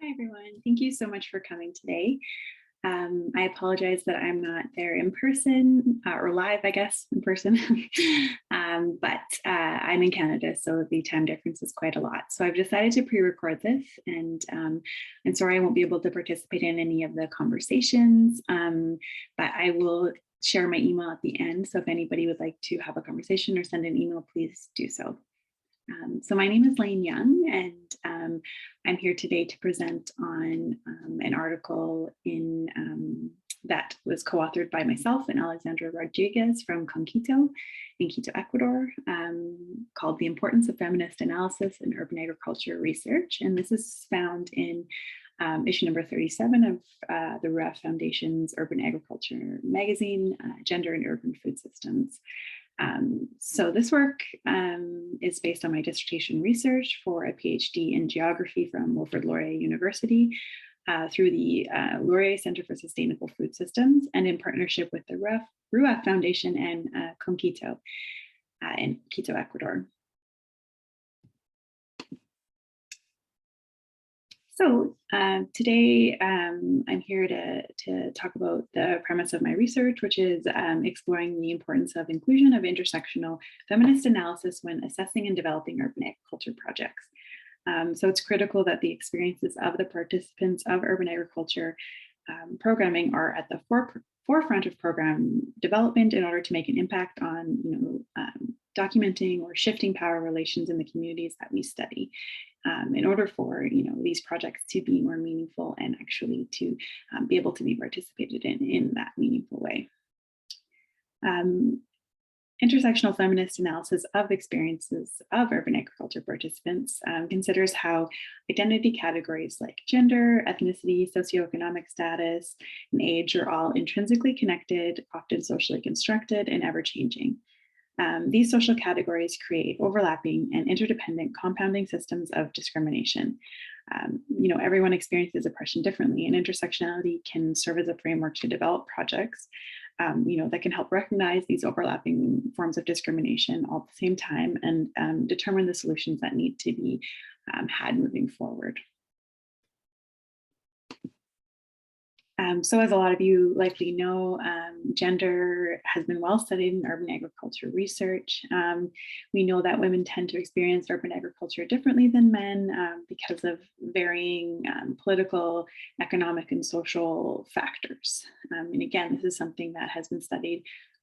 Hi, everyone. Thank you so much for coming today. I apologize that I'm not there in person or live, I guess, in person, but I'm in Canada, so the time difference is quite a lot. So I've decided to pre-record this, and I'm sorry I won't be able to participate in any of the conversations, but I will share my email at the end. So if anybody would like to have a conversation or send an email, please do so. So my name is Laine Young, and I'm here today to present on an article that was co-authored by myself and Alexandra Rodriguez from Conquito in Quito, Ecuador, called The Importance of Feminist Analysis in Urban Agriculture Research. And this is found in issue number 37 of the RUAF Foundation's Urban Agriculture magazine, Gender and Urban Food Systems. So this work is based on my dissertation research for a PhD in geography from Wilfred Laurier University through the Laurier Center for Sustainable Food Systems, and in partnership with the RUAF Foundation and Conquito in Quito, Ecuador. So today I'm here to talk about the premise of my research, which is exploring the importance of inclusion of intersectional feminist analysis when assessing and developing urban agriculture projects. So it's critical that the experiences of the participants of urban agriculture programming are at the forefront of program development in order to make an impact on documenting or shifting power relations in the communities that we study, in order for these projects to be more meaningful and actually to be able to be participated in that meaningful way. Intersectional feminist analysis of experiences of urban agriculture participants considers how identity categories like gender, ethnicity, socioeconomic status, and age are all intrinsically connected, often socially constructed, and ever-changing. These social categories create overlapping and interdependent compounding systems of discrimination. Everyone experiences oppression differently, and intersectionality can serve as a framework to develop projects that can help recognize these overlapping forms of discrimination all at the same time and determine the solutions that need to be had moving forward. So as a lot of you likely know, gender has been well studied in urban agriculture research. We know that women tend to experience urban agriculture differently than men because of varying political, economic, and social factors. And again, this is something that has been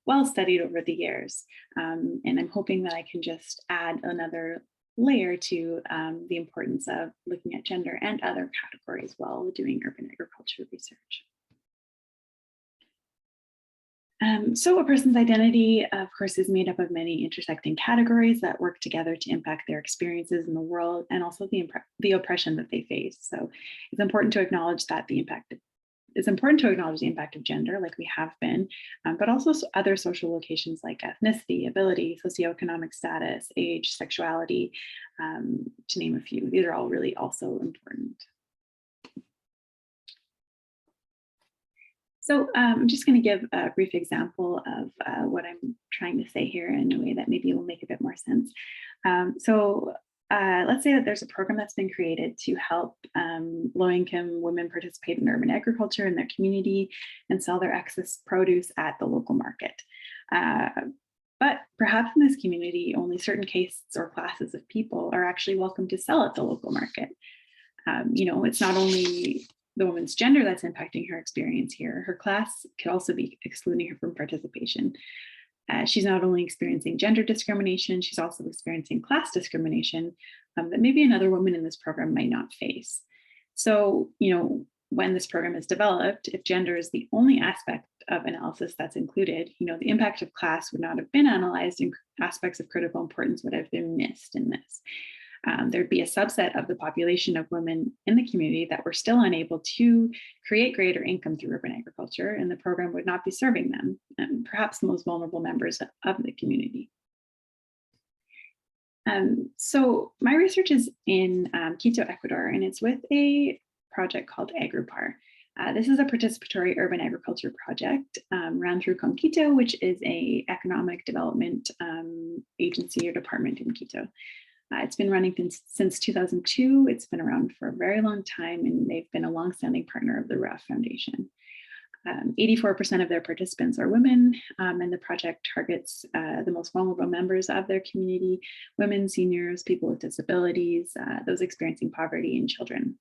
well studied over the years. And I'm hoping that I can just add another layer to the importance of looking at gender and other categories while doing urban agriculture research. So a person's identity, of course, is made up of many intersecting categories that work together to impact their experiences in the world and also the oppression that they face. So it's important to acknowledge that the impact of gender, like we have been, but also other social locations like ethnicity, ability, socioeconomic status, age, sexuality, to name a few. These are all really also important. So I'm just going to give a brief example of what I'm trying to say here in a way that maybe will make a bit more sense. Let's say that there's a program that's been created to help low-income women participate in urban agriculture in their community and sell their excess produce at the local market. But perhaps in this community, only certain castes or classes of people are actually welcome to sell at the local market. It's not only the woman's gender that's impacting her experience here, her class could also be excluding her from participation. She's not only experiencing gender discrimination, she's also experiencing class discrimination that maybe another woman in this program might not face. So, when this program is developed, if gender is the only aspect of analysis that's included, the impact of class would not have been analyzed and aspects of critical importance would have been missed in this. There'd be a subset of the population of women in the community that were still unable to create greater income through urban agriculture, and the program would not be serving them, and perhaps the most vulnerable members of the community. So my research is in Quito, Ecuador, and it's with a project called Agrupar. This is a participatory urban agriculture project run through Conquito, which is an economic development agency or department in Quito. It's been running since 2002. It's been around for a very long time, and they've been a longstanding partner of the RUAF Foundation. 84% of their participants are women, and the project targets the most vulnerable members of their community: women, seniors, people with disabilities, those experiencing poverty, and children.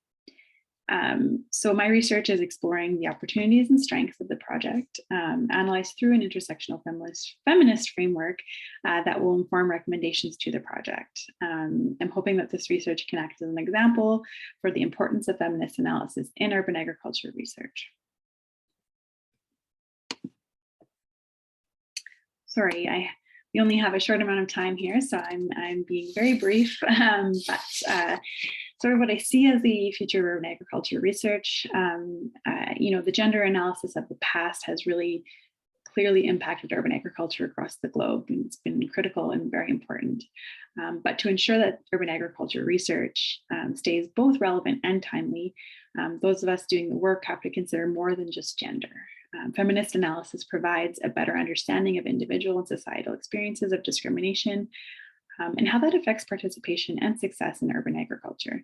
So my research is exploring the opportunities and strengths of the project, analyzed through an intersectional feminist framework that will inform recommendations to the project. I'm hoping that this research can act as an example for the importance of feminist analysis in urban agriculture research. Sorry, we only have a short amount of time here, so I'm being very brief, but sort of what I see as the future of urban agriculture research. The gender analysis of the past has really clearly impacted urban agriculture across the globe, and it's been critical and very important. But to ensure that urban agriculture research stays both relevant and timely, those of us doing the work have to consider more than just gender. Feminist analysis provides a better understanding of individual and societal experiences of discrimination, and how that affects participation and success in urban agriculture.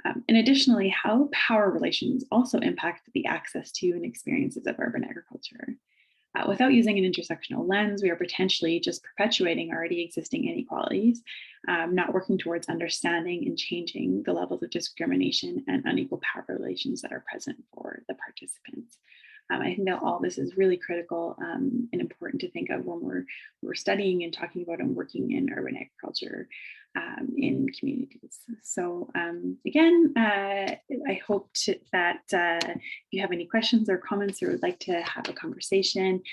And additionally, how power relations also impact the access to and experiences of urban agriculture. Without using an intersectional lens, we are potentially just perpetuating already existing inequalities, not working towards understanding and changing the levels of discrimination and unequal power relations that are present for the participants. I think that all this is really critical and important to think of when we're studying and talking about and working in urban agriculture in communities. So again, I hope that if you have any questions or comments or would like to have a conversation,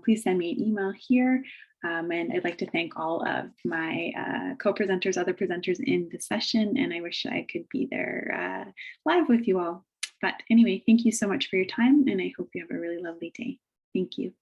please send me an email here. And I'd like to thank all of my co-presenters, other presenters in the session, and I wish I could be there live with you all. But anyway, thank you so much for your time, and I hope you have a really lovely day. Thank you.